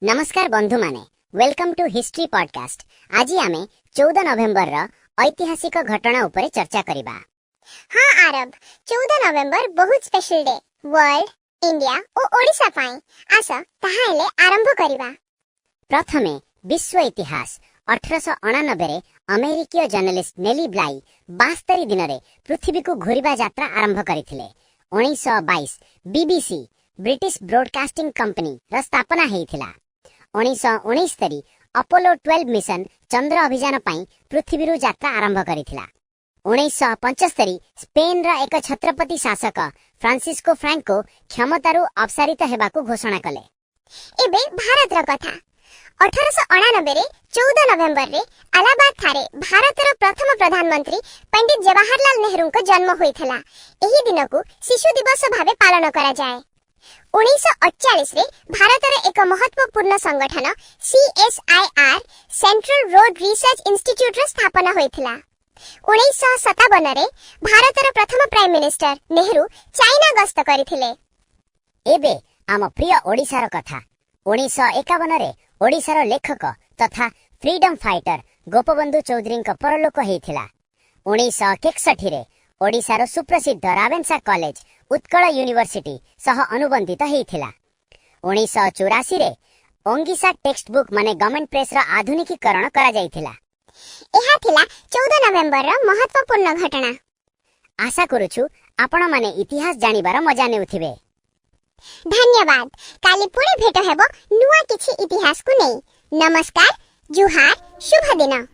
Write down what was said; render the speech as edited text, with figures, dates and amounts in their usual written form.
नमस्कार बंधु माने वेलकम टू हिस्ट्री पॉडकास्ट। आज आमे 14 नवेम्बर रा ऐतिहासिक घटना उपरे चर्चा करिबा। हाँ आरब 14 नवेम्बर बहुत स्पेशल डे वर्ल्ड इंडिया और ओडिशा पाई आस ताहाले आरंभ करिबा। प्रथमे विश्व इतिहास 1899 रे अमेरिकीय जर्नलिस्ट नेली ब्लाई 72 दिन रे पृथ्वी को घुरिबा यात्रा आरंभ करिथिले। 1922 बीबीसी ब्रिटिश ब्रॉडकास्टिंग कंपनी रा स्थापना हेइथिला। 1969 अपोलो 12 मिशन चंद्र अभियान पाई पृथ्वी रु यात्रा आरंभ करिथिला। 1975 स्पेन रा एक छत्रपति शासक फ्रांसिस्को फ्रैंको क्षमतारु अपसारित हेबाकु घोषणा कले। एबे भारत रा कथा 1899 रे 14 नवेम्बर रे अलाहाबाद थारे भारतर प्रथम प्रधानमंत्री पंडित जवाहरलाल नेहरू को जन्म होइथला। एही दिन को शिशु दिवस भावे पालन करा जाए। 1948 रे भारतर एक महत्वपूर्ण संगठन CSIR central road research institute रो स्थापना होइथला। 1957 रे भारतर प्रथम प्राइम मिनिस्टर नेहरू चाइना गस्त करिथिले। एबे आम प्रिय ओडिसार कथा 1951 रे ओडिसार लेखक तथा फ्रीडम फाइटर गोपबंधु चौधरी परलोक हेइथिला। 1961 रे ओडिसार सुप्रसिद्ध रावेन्सा कॉलेज उत्कल यूनिवर्सिटी सह अनुबंधित हेइथिला। 1984 रे ओंगिसा टेक्स्ट बुक माने गवर्नमेंट प्रेस रा आधुनिकीकरण करा जाइथिला। एहा थिला 14 नवेम्बर रा महत्वपूर्ण घटना। आशा करूछु आपण माने इतिहास जानिबार मजा नेउथिबे। धन्यवाद। काली पुणी भेट हेबो नुआ किछि इतिहास को नै। नमस्कार, जुहार, शुभ दिन।